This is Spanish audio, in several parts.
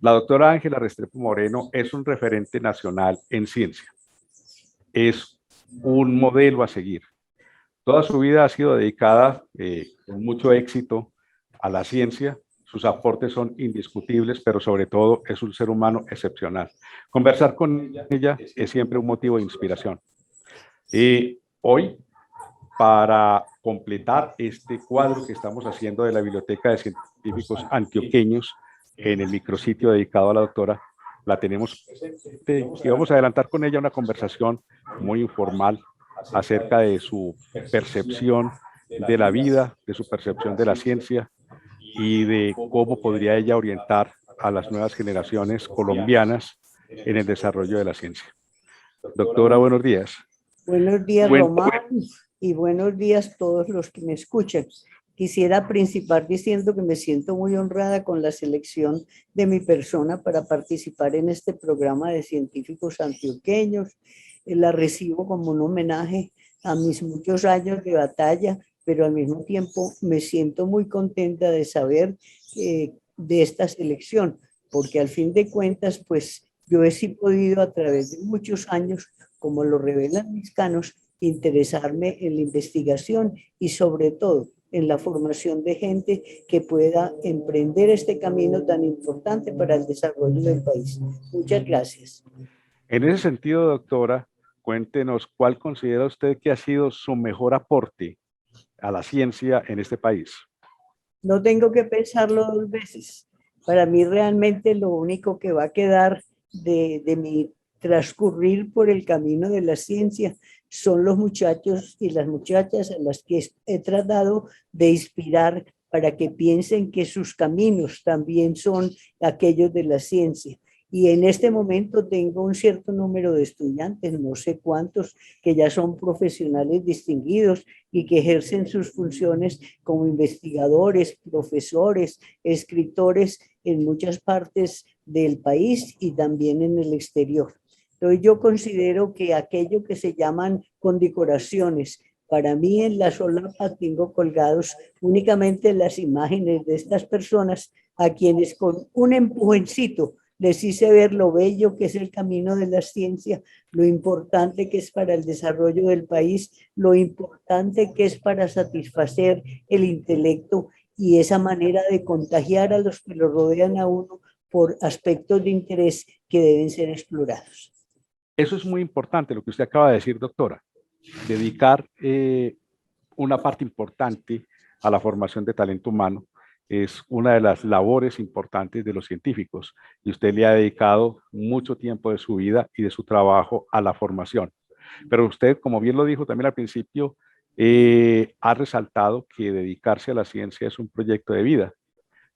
La doctora Ángela Restrepo Moreno es un referente nacional en ciencia. Es un modelo a seguir. Toda su vida ha sido dedicada con mucho éxito a la ciencia. Sus aportes son indiscutibles, pero sobre todo es un ser humano excepcional. Conversar con ella es siempre un motivo de inspiración. Y hoy, para completar este cuadro que estamos haciendo de la Biblioteca de Científicos Antioqueños en el micrositio dedicado a la doctora, la tenemos presente y vamos a adelantar con ella una conversación muy informal acerca de su percepción de la vida, de su percepción de la ciencia y de cómo podría ella orientar a las nuevas generaciones colombianas en el desarrollo de la ciencia. Doctora, buenos días. Buenos días, Román, y buenos días a todos los que me escuchan. Quisiera principar diciendo que me siento muy honrada con la selección de mi persona para participar en este programa de científicos antioqueños. La recibo como un homenaje a mis muchos años de batalla, pero al mismo tiempo me siento muy contenta de saber de esta selección, porque al fin de cuentas, pues yo he sí podido a través de muchos años, como lo revelan mis canos, interesarme en la investigación y sobre todo en la formación de gente que pueda emprender este camino tan importante para el desarrollo del país. Muchas gracias. En ese sentido, doctora, cuéntenos cuál considera usted que ha sido su mejor aporte a la ciencia en este país. No tengo que pensarlo dos veces. Para mí realmente lo único que va a quedar de mi transcurrir por el camino de la ciencia son los muchachos y las muchachas a las que he tratado de inspirar para que piensen que sus caminos también son aquellos de la ciencia. Y en este momento tengo un cierto número de estudiantes, no sé cuántos, que ya son profesionales distinguidos y que ejercen sus funciones como investigadores, profesores, escritores en muchas partes del país y también en el exterior. Entonces yo considero que aquello que se llaman condecoraciones, para mí en la solapa tengo colgados únicamente las imágenes de estas personas a quienes con un empujoncito les hice ver lo bello que es el camino de la ciencia, lo importante que es para el desarrollo del país, lo importante que es para satisfacer el intelecto y esa manera de contagiar a los que lo rodean a uno por aspectos de interés que deben ser explorados. Eso es muy importante, lo que usted acaba de decir, doctora. Dedicar una parte importante a la formación de talento humano es una de las labores importantes de los científicos y usted le ha dedicado mucho tiempo de su vida y de su trabajo a la formación. Pero usted, como bien lo dijo también al principio, ha resaltado que dedicarse a la ciencia es un proyecto de vida.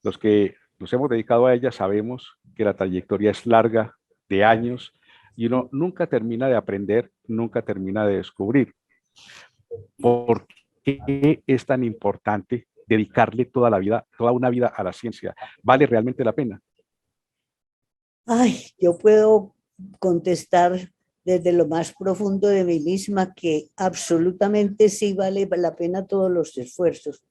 Los que nos hemos dedicado a ella sabemos que la trayectoria es larga, de años, y uno nunca termina de aprender, nunca termina de descubrir. ¿Por qué es tan importante dedicarle toda la vida, toda una vida a la ciencia? ¿Vale realmente la pena? Ay, yo puedo contestar desde lo más profundo de mí misma que absolutamente sí vale la pena todos los esfuerzos.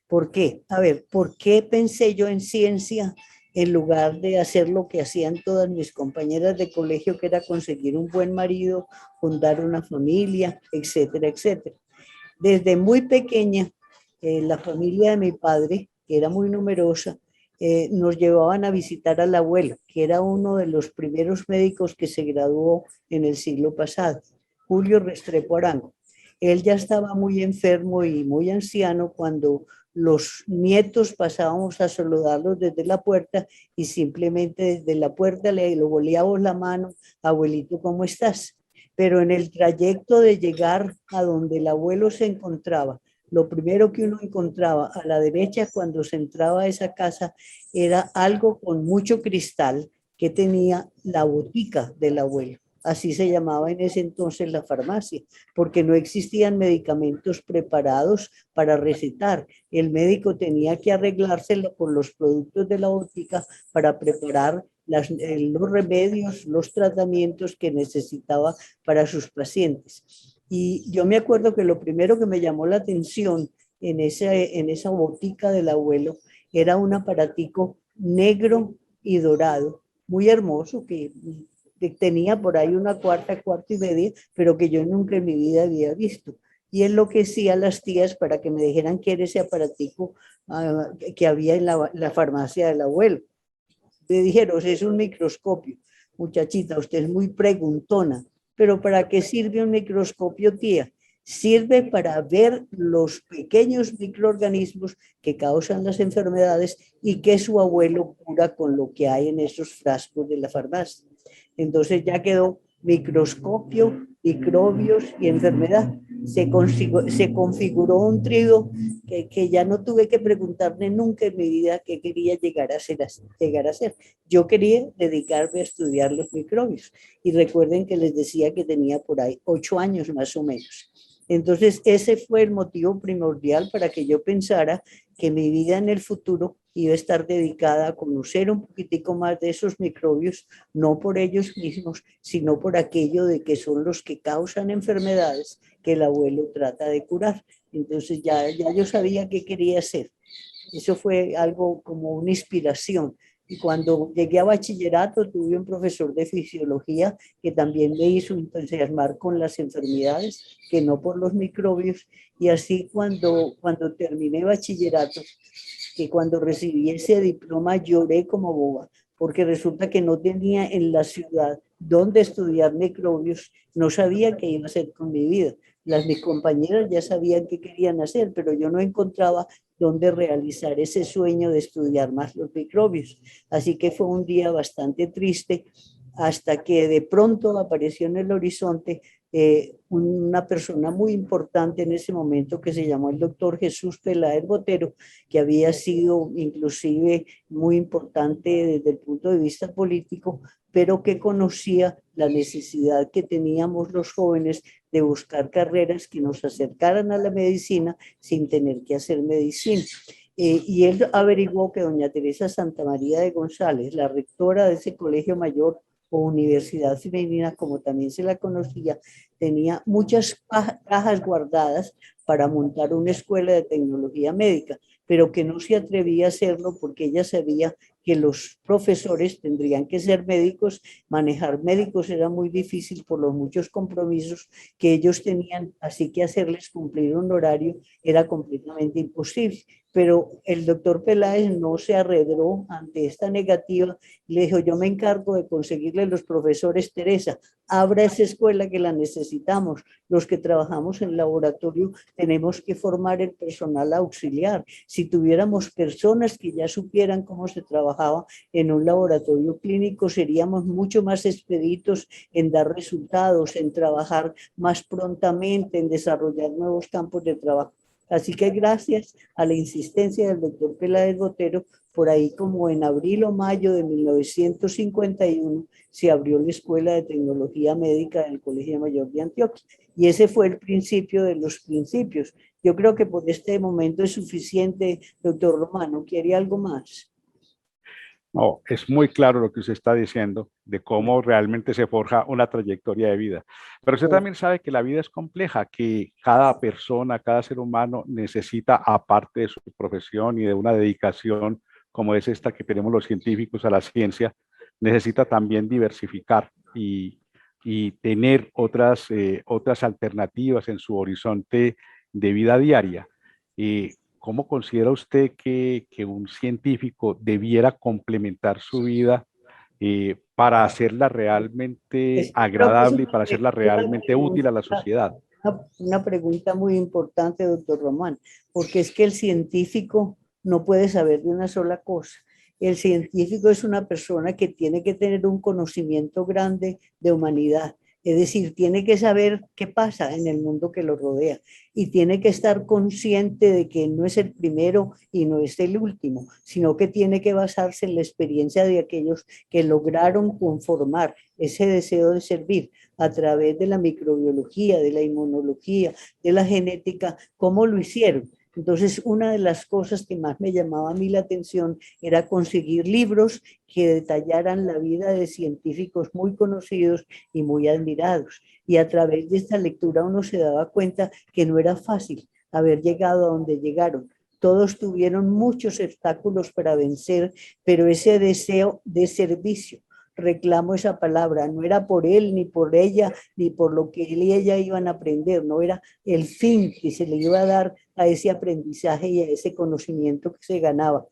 ¿Por qué? A ver, ¿por qué pensé yo en ciencia en lugar de hacer lo que hacían todas mis compañeras de colegio, que era conseguir un buen marido, fundar una familia, etcétera, etcétera? Desde muy pequeña, la familia de mi padre, que era muy numerosa, nos llevaban a visitar al abuelo, que era uno de los primeros médicos que se graduó en el siglo pasado, Julio Restrepo Arango. Él ya estaba muy enfermo y muy anciano cuando los nietos pasábamos a saludarlos desde la puerta y simplemente desde la puerta le volvíamos la mano, abuelito, ¿cómo estás? Pero en el trayecto de llegar a donde el abuelo se encontraba, lo primero que uno encontraba a la derecha cuando se entraba a esa casa era algo con mucho cristal que tenía la botica del abuelo. Así se llamaba en ese entonces la farmacia, porque no existían medicamentos preparados para recetar. El médico tenía que arreglárselo con los productos de la botica para preparar los remedios, los tratamientos que necesitaba para sus pacientes. Y yo me acuerdo que lo primero que me llamó la atención en esa botica del abuelo era un aparatico negro y dorado muy hermoso, que tenía por ahí una cuarta, cuarta y media, pero que yo nunca en mi vida había visto. Y enloquecía a las tías para que me dijeran qué era ese aparatico que había en la farmacia del abuelo. Le dijeron, es un microscopio. Muchachita, usted es muy preguntona, pero ¿para qué sirve un microscopio, tía? Sirve para ver los pequeños microorganismos que causan las enfermedades y que su abuelo cura con lo que hay en esos frascos de la farmacia. Entonces ya quedó microscopio, microbios y enfermedad. Se configuró un trío que ya no tuve que preguntarme nunca en mi vida qué quería llegar a ser. Yo quería dedicarme a estudiar los microbios. Y recuerden que les decía que tenía por ahí 8 años más o menos. Entonces, ese fue el motivo primordial para que yo pensara que mi vida en el futuro iba a estar dedicada a conocer un poquitico más de esos microbios, no por ellos mismos, sino por aquello de que son los que causan enfermedades que el abuelo trata de curar. Entonces ya yo sabía qué quería hacer. Eso fue algo como una inspiración. Y cuando llegué a bachillerato tuve un profesor de fisiología que también me hizo entusiasmar con las enfermedades, que no por los microbios. Y así cuando terminé bachillerato, que cuando recibí ese diploma lloré como boba, porque resulta que no tenía en la ciudad donde estudiar microbios, no sabía qué iba a hacer con mi vida. Mis compañeras ya sabían qué querían hacer, pero yo no encontraba dónde realizar ese sueño de estudiar más los microbios. Así que fue un día bastante triste hasta que de pronto apareció en el horizonte una persona muy importante en ese momento que se llamó el doctor Jesús Peláez Botero, que había sido inclusive muy importante desde el punto de vista político, pero que conocía la necesidad que teníamos los jóvenes de buscar carreras que nos acercaran a la medicina sin tener que hacer medicina. Y él averiguó que doña Teresa Santa María de González, la rectora de ese colegio mayor o Universidad Femenina, como también se la conocía, tenía muchas cajas guardadas para montar una escuela de tecnología médica, pero que no se atrevía a hacerlo porque ella sabía que los profesores tendrían que ser médicos, manejar médicos era muy difícil por los muchos compromisos que ellos tenían, así que hacerles cumplir un horario era completamente imposible. Pero el doctor Peláez no se arredró ante esta negativa, le dijo, yo me encargo de conseguirle los profesores, Teresa, abra esa escuela que la necesitamos, los que trabajamos en laboratorio tenemos que formar el personal auxiliar, si tuviéramos personas que ya supieran cómo se trabajaba en un laboratorio clínico, seríamos mucho más expeditos en dar resultados, en trabajar más prontamente, en desarrollar nuevos campos de trabajo. Así que gracias a la insistencia del doctor Peláez Botero, por ahí como en abril o mayo de 1951 se abrió la Escuela de Tecnología Médica del Colegio Mayor de Antioquia. Y ese fue el principio de los principios. Yo creo que por este momento es suficiente, doctor Romano. ¿Quiere algo más? No, es muy claro lo que usted está diciendo de cómo realmente se forja una trayectoria de vida. Pero usted también sabe que la vida es compleja, que cada persona, cada ser humano necesita, aparte de su profesión y de una dedicación como es esta que tenemos los científicos a la ciencia, necesita también diversificar y tener otras alternativas en su horizonte de vida diaria. ¿Cómo considera usted que un científico debiera complementar su vida para hacerla realmente Creo que es agradable y para hacerla realmente útil a la sociedad? una pregunta muy importante, doctor Román, porque es que el científico no puede saber de una sola cosa. El científico es una persona que tiene que tener un conocimiento grande de humanidad, es decir, tiene que saber qué pasa en el mundo que lo rodea y tiene que estar consciente de que no es el primero y no es el último, sino que tiene que basarse en la experiencia de aquellos que lograron conformar ese deseo de servir a través de la microbiología, de la inmunología, de la genética, cómo lo hicieron. Entonces, una de las cosas que más me llamaba a mí la atención era conseguir libros que detallaran la vida de científicos muy conocidos y muy admirados. Y a través de esta lectura uno se daba cuenta que no era fácil haber llegado a donde llegaron. Todos tuvieron muchos obstáculos para vencer, pero ese deseo de servicio, reclamo esa palabra, no era por él, ni por ella, ni por lo que él y ella iban a aprender, no era el fin que se le iba a dar a ese aprendizaje y a ese conocimiento que se ganaba.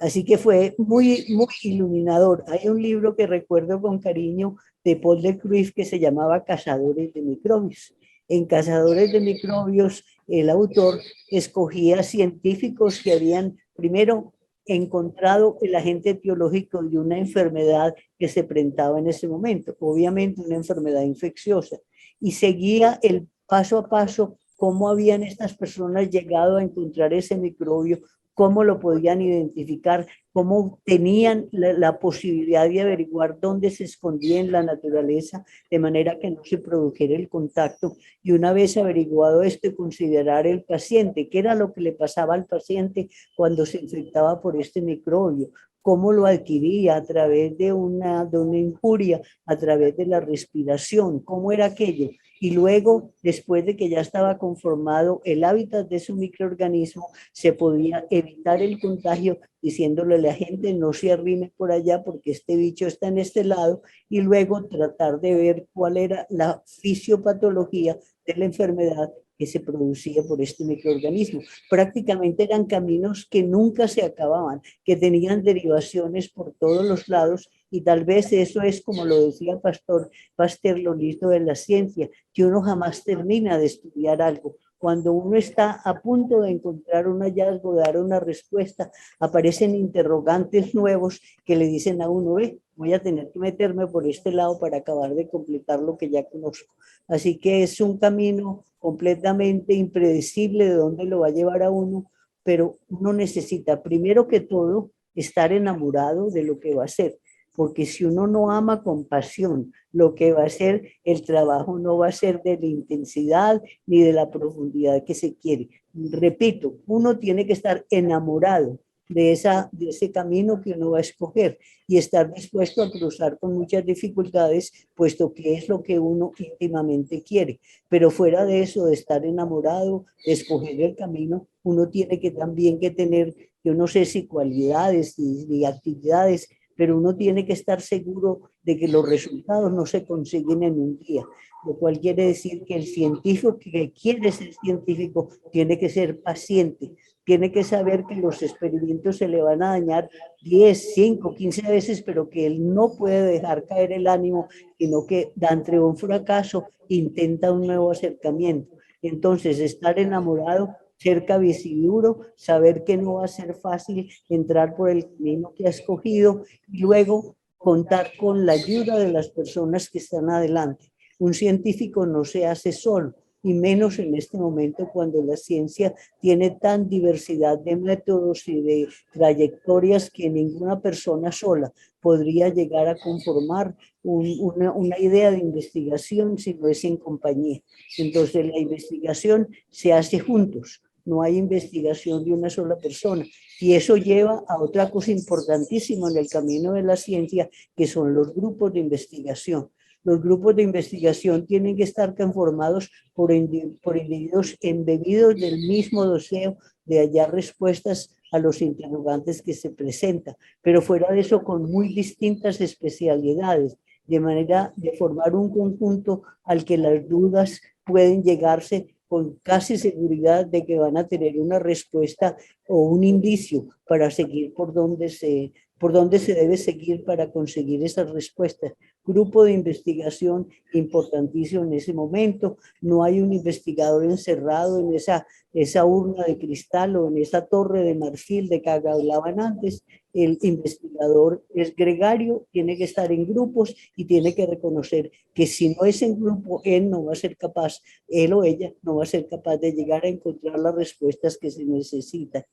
Así que fue muy, muy iluminador. Hay un libro que recuerdo con cariño de Paul de Cruyff que se llamaba Cazadores de Microbios. En Cazadores de Microbios, el autor escogía científicos que habían primero encontrado el agente etiológico de una enfermedad que se presentaba en ese momento, obviamente una enfermedad infecciosa, y seguía el paso a paso cómo habían estas personas llegado a encontrar ese microbio, cómo lo podían identificar, cómo tenían la posibilidad de averiguar dónde se escondía en la naturaleza, de manera que no se produjera el contacto. Y una vez averiguado esto, considerar el paciente, qué era lo que le pasaba al paciente cuando se infectaba por este microbio, cómo lo adquiría a través de una injuria, a través de la respiración, cómo era aquello. Y luego, después de que ya estaba conformado el hábitat de su microorganismo, se podía evitar el contagio diciéndole a la gente no se arrime por allá porque este bicho está en este lado, y luego tratar de ver cuál era la fisiopatología de la enfermedad que se producía por este microorganismo. Prácticamente eran caminos que nunca se acababan, que tenían derivaciones por todos los lados, y tal vez eso es, como lo decía Pasteur, lo lindo de la ciencia, que uno jamás termina de estudiar algo. Cuando uno está a punto de encontrar un hallazgo, de dar una respuesta, aparecen interrogantes nuevos que le dicen a uno, voy a tener que meterme por este lado para acabar de completar lo que ya conozco. Así que es un camino completamente impredecible de dónde lo va a llevar a uno, pero uno necesita, primero que todo, estar enamorado de lo que va a hacer, porque si uno no ama con pasión lo que va a ser, el trabajo no va a ser de la intensidad ni de la profundidad que se quiere. Repito, uno tiene que estar enamorado de ese camino que uno va a escoger y estar dispuesto a cruzar con muchas dificultades, puesto que es lo que uno íntimamente quiere. Pero fuera de eso, de estar enamorado, de escoger el camino, uno tiene que también que tener, yo no sé si cualidades y actividades, pero uno tiene que estar seguro de que los resultados no se consiguen en un día, lo cual quiere decir que el científico que quiere ser científico tiene que ser paciente, tiene que saber que los experimentos se le van a dañar 10, 5, 15 veces, pero que él no puede dejar caer el ánimo, sino que ante un fracaso intenta un nuevo acercamiento. Entonces, estar enamorado, ser cabeciduro, saber que no va a ser fácil entrar por el camino que ha escogido y luego contar con la ayuda de las personas que están adelante. Un científico no se hace solo, y menos en este momento cuando la ciencia tiene tan diversidad de métodos y de trayectorias que ninguna persona sola podría llegar a conformar una idea de investigación si no es en compañía. Entonces la investigación se hace juntos, no hay investigación de una sola persona. Y eso lleva a otra cosa importantísima en el camino de la ciencia, que son los grupos de investigación. Los grupos de investigación tienen que estar conformados por individuos embebidos del mismo deseo de hallar respuestas a los interrogantes que se presentan, pero fuera de eso con muy distintas especialidades, de manera de formar un conjunto al que las dudas pueden llegarse con casi seguridad de que van a tener una respuesta o un indicio para seguir por donde se debe seguir para conseguir esas respuestas. Grupo de investigación importantísimo en ese momento. No hay un investigador encerrado en esa urna de cristal o en esa torre de marfil de que hablaban antes. El investigador es gregario, tiene que estar en grupos y tiene que reconocer que si no es en grupo, él no va a ser capaz, él o ella no va a ser capaz de llegar a encontrar las respuestas que se necesitan.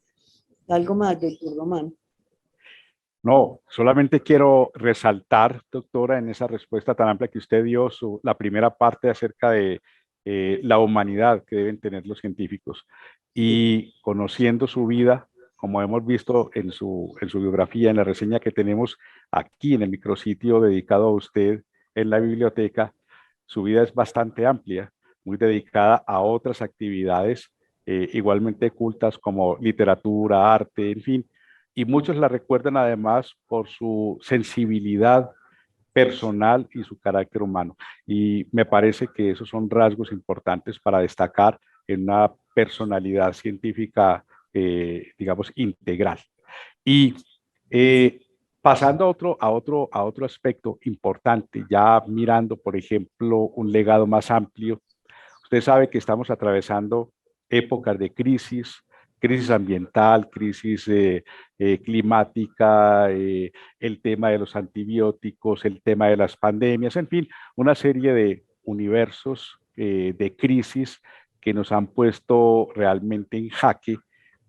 ¿Algo más, doctor Román? No, solamente quiero resaltar, doctora, en esa respuesta tan amplia que usted dio, la primera parte acerca de la humanidad que deben tener los científicos. Y conociendo su vida, como hemos visto en su biografía, en la reseña que tenemos aquí en el micrositio dedicado a usted en la biblioteca, su vida es bastante amplia, muy dedicada a otras actividades igualmente cultas como literatura, arte, en fin, y muchos la recuerdan además por su sensibilidad personal y su carácter humano. Y me parece que esos son rasgos importantes para destacar en una personalidad científica, digamos, integral. Y pasando a otro aspecto importante, ya mirando, por ejemplo, un legado más amplio, usted sabe que estamos atravesando épocas de crisis, crisis ambiental, crisis climática, el tema de los antibióticos, el tema de las pandemias, en fin, una serie de universos de crisis que nos han puesto realmente en jaque,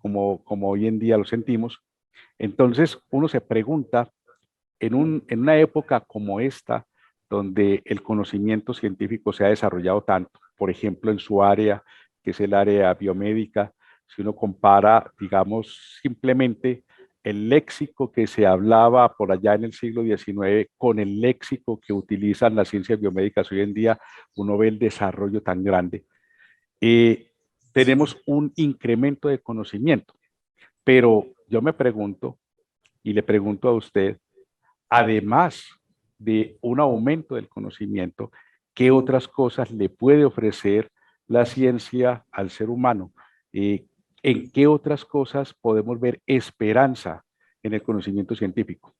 como hoy en día lo sentimos. Entonces, uno se pregunta, en una época como esta, donde el conocimiento científico se ha desarrollado tanto, por ejemplo, en su área, que es el área biomédica, si uno compara, digamos, simplemente el léxico que se hablaba por allá en el siglo XIX con el léxico que utilizan las ciencias biomédicas hoy en día, uno ve el desarrollo tan grande. Eh, Tenemos un incremento de conocimiento, pero yo me pregunto, y le pregunto a usted, además de un aumento del conocimiento, ¿qué otras cosas le puede ofrecer la ciencia al ser humano? Eh, ¿En qué otras cosas podemos ver esperanza en el conocimiento científico?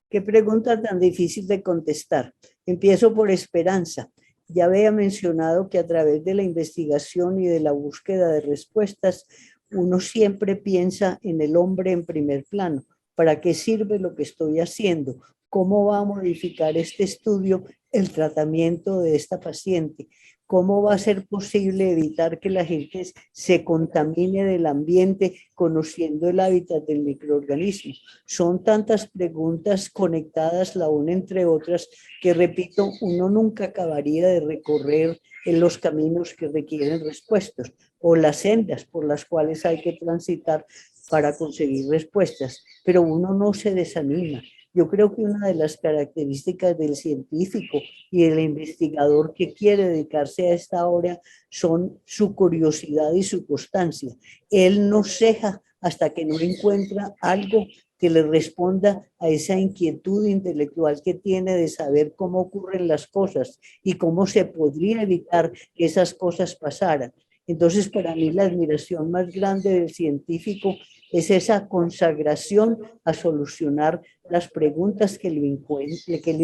Qué pregunta tan difícil de contestar. Empiezo por esperanza. Ya había mencionado que a través de la investigación y de la búsqueda de respuestas, uno siempre piensa en el hombre en primer plano. ¿Para qué sirve lo que estoy haciendo? ¿Cómo va a modificar este estudio el tratamiento de esta paciente? ¿Cómo va a ser posible evitar que la gente se contamine del ambiente conociendo el hábitat del microorganismo? Son tantas preguntas conectadas la una entre otras que, repito, uno nunca acabaría de recorrer en los caminos que requieren respuestas o las sendas por las cuales hay que transitar para conseguir respuestas, pero uno no se desanima. Yo creo que una de las características del científico y del investigador que quiere dedicarse a esta obra son su curiosidad y su constancia. Él no ceja hasta que no encuentra algo que le responda a esa inquietud intelectual que tiene de saber cómo ocurren las cosas y cómo se podría evitar que esas cosas pasaran. Entonces, para mí la admiración más grande del científico es esa consagración a solucionar las preguntas que lo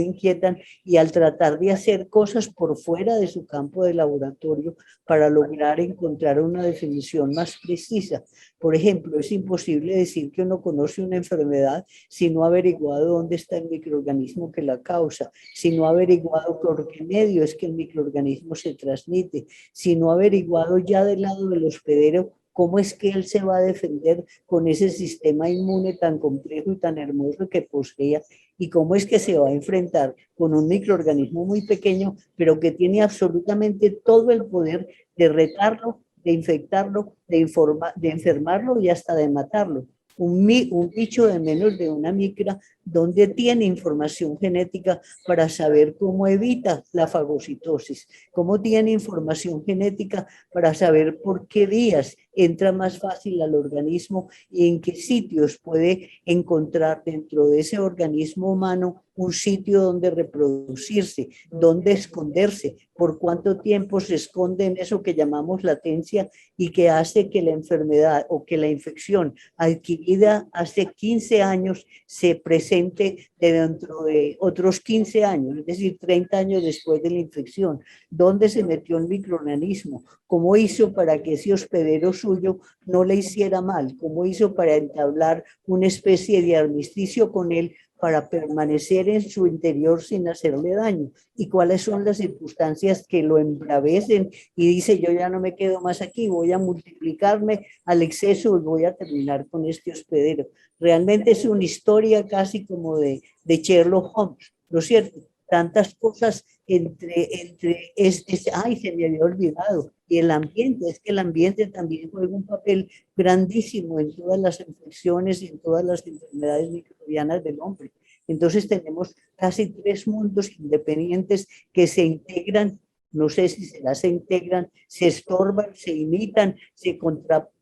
inquietan y al tratar de hacer cosas por fuera de su campo de laboratorio para lograr encontrar una definición más precisa. Por ejemplo, es imposible decir que uno conoce una enfermedad si no ha averiguado dónde está el microorganismo que la causa, si no ha averiguado por qué medio es que el microorganismo se transmite, si no ha averiguado ya del lado del hospedero cómo es que él se va a defender con ese sistema inmune tan complejo y tan hermoso que posee, y cómo es que se va a enfrentar con un microorganismo muy pequeño, pero que tiene absolutamente todo el poder de retarlo, de infectarlo, de enfermarlo y hasta de matarlo. Un bicho de menos de una micra, donde tiene información genética para saber cómo evita la fagocitosis, cómo tiene información genética para saber por qué vías entra más fácil al organismo y en qué sitios puede encontrar dentro de ese organismo humano un sitio donde reproducirse, donde esconderse, por cuánto tiempo se esconde en eso que llamamos latencia y que hace que la enfermedad o que la infección adquirida hace 15 años se presente dentro de otros 15 años, es decir, 30 años después de la infección. ¿Dónde se metió el microorganismo? ¿Cómo hizo para que ese hospedero suyo no le hiciera mal? ¿Cómo hizo para entablar una especie de armisticio con él para permanecer en su interior sin hacerle daño? ¿Y cuáles son las circunstancias que lo embravecen y dice, yo ya no me quedo más aquí, voy a multiplicarme al exceso y voy a terminar con este hospedero? Realmente es una historia casi como de Sherlock Holmes, ¿no es cierto? Tantas cosas ay, se me había olvidado, y el ambiente, es que el ambiente también juega un papel grandísimo en todas las infecciones y en todas las enfermedades microbianas del hombre. Entonces tenemos casi tres mundos independientes que se integran, no sé si se integran, se estorban, se imitan, se contraponen,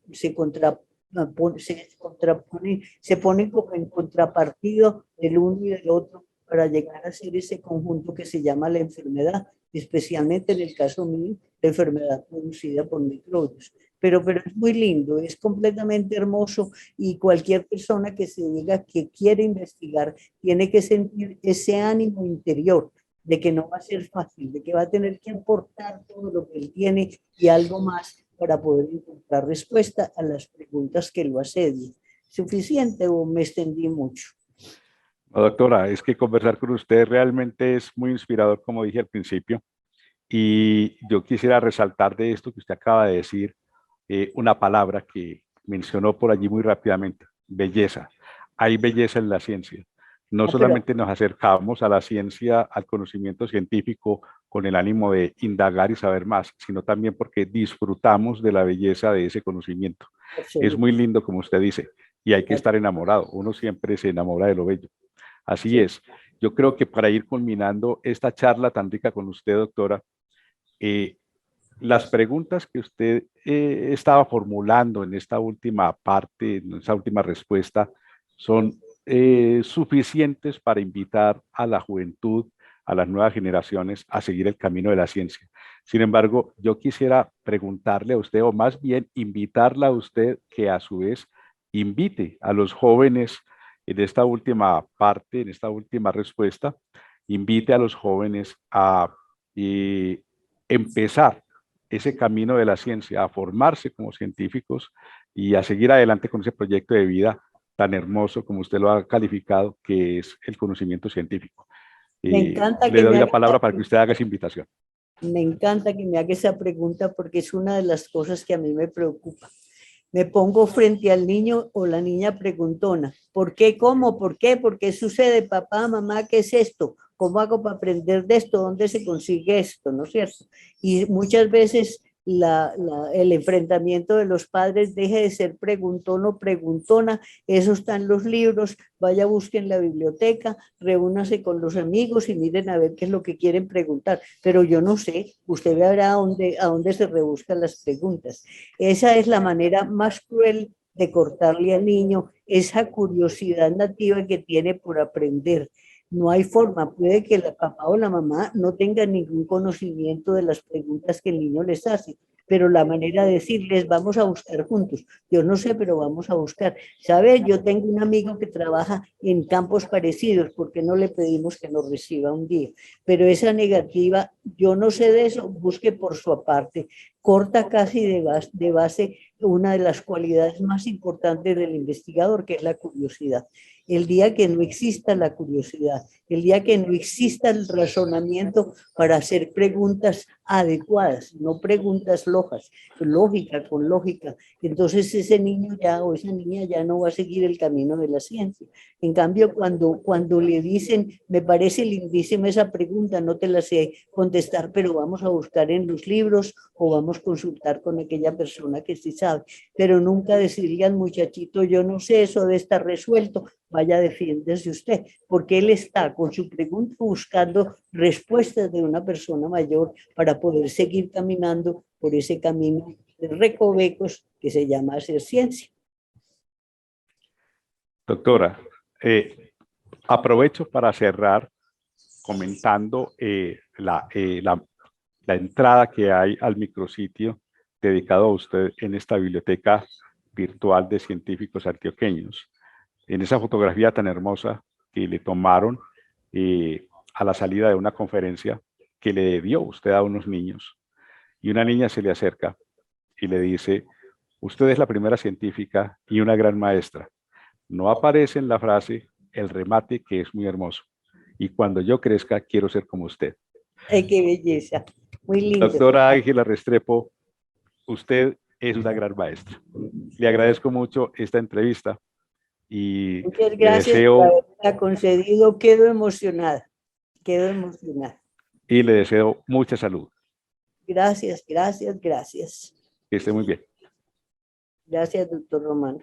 se ponen como en contrapartido del uno y del otro para llegar a ser ese conjunto que se llama la enfermedad, especialmente en el caso mío, la enfermedad producida por microbios. Pero es muy lindo, es completamente hermoso y cualquier persona que se diga que quiere investigar tiene que sentir ese ánimo interior de que no va a ser fácil, de que va a tener que aportar todo lo que él tiene y algo más para poder encontrar respuesta a las preguntas que lo asedian. ¿Suficiente o me extendí mucho? No, doctora, es que conversar con usted realmente es muy inspirador, como dije al principio, y yo quisiera resaltar de esto que usted acaba de decir, una palabra que mencionó por allí muy rápidamente: belleza. Hay belleza en la ciencia. No Ah, pero solamente nos acercamos a la ciencia, al conocimiento científico con el ánimo de indagar y saber más, sino también porque disfrutamos de la belleza de ese conocimiento. Es muy absolutamente. lindo, como usted dice, y hay que estar enamorado. Uno siempre se enamora de lo bello. Así Sí. es. Yo creo que para ir culminando esta charla tan rica con usted, doctora, eh, las preguntas que usted estaba formulando en esta última parte, en esta última respuesta, son suficientes para invitar a la juventud, a las nuevas generaciones, a seguir el camino de la ciencia. Sin embargo, yo quisiera preguntarle a usted, o más bien invitarla a usted, que a su vez invite a los jóvenes en esta última parte, en esta última respuesta, invite a los jóvenes a empezar ese camino de la ciencia, a formarse como científicos y a seguir adelante con ese proyecto de vida tan hermoso como usted lo ha calificado, que es el conocimiento científico. Me encanta Le que me doy la haga esa palabra para que usted haga esa invitación. Me encanta que me haga esa pregunta porque es una de las cosas que a mí me preocupa. Me pongo frente al niño o la niña preguntona, ¿por qué? ¿Cómo? ¿Por qué? ¿Por qué sucede? Papá, mamá, ¿qué es esto? ¿Cómo hago para aprender de esto? ¿Dónde se consigue esto? ¿No es cierto? Y muchas veces el enfrentamiento de los padres deje de ser preguntón o preguntona. Eso está en los libros. Vaya, busquen la biblioteca, reúnase con los amigos y miren a ver qué es lo que quieren preguntar. Pero yo no sé, usted verá a dónde se rebuscan las preguntas. Esa es la manera más cruel de cortarle al niño esa curiosidad nativa que tiene por aprender. No hay forma, puede que el papá o la mamá no tengan ningún conocimiento de las preguntas que el niño les hace, pero la manera de decirles, vamos a buscar juntos. Yo no sé, pero vamos a buscar. ¿Sabe? Yo tengo un amigo que trabaja en campos parecidos, porque no le pedimos que nos reciba un día, pero esa negativa, yo no sé de eso, busque por su aparte, corta casi de base una de las cualidades más importantes del investigador, que es la curiosidad. El día que no exista la curiosidad, el día que no exista el razonamiento para hacer preguntas adecuadas, no preguntas lojas, lógica con lógica, entonces ese niño ya o esa niña ya no va a seguir el camino de la ciencia. En cambio, cuando le dicen, me parece lindísima esa pregunta, no te la sé contestar, pero vamos a buscar en los libros o vamos a consultar con aquella persona que sí sabe, pero nunca decirle al muchachito, yo no sé, eso debe estar resuelto, vaya, defiéndese usted, porque él está con su pregunta buscando respuestas de una persona mayor para poder seguir caminando por ese camino de recovecos que se llama hacer ciencia. Doctora, aprovecho para cerrar comentando la entrada que hay al micrositio dedicado a usted en esta biblioteca virtual de científicos antioqueños. En esa fotografía tan hermosa que le tomaron a la salida de una conferencia que le dio usted a unos niños, y una niña se le acerca y le dice: usted es la primera científica y una gran maestra. No aparece en la frase el remate, que es muy hermoso: y cuando yo crezca quiero ser como usted. Ay, qué belleza, muy lindo. Doctora Ángela Restrepo, usted es una gran maestra. Le agradezco mucho esta entrevista y Muchas le gracias por deseo haberla concedido, quedo emocionada, quedo emocionada. mucha salud. Gracias, gracias, gracias. Que esté muy bien. Gracias, doctor Román.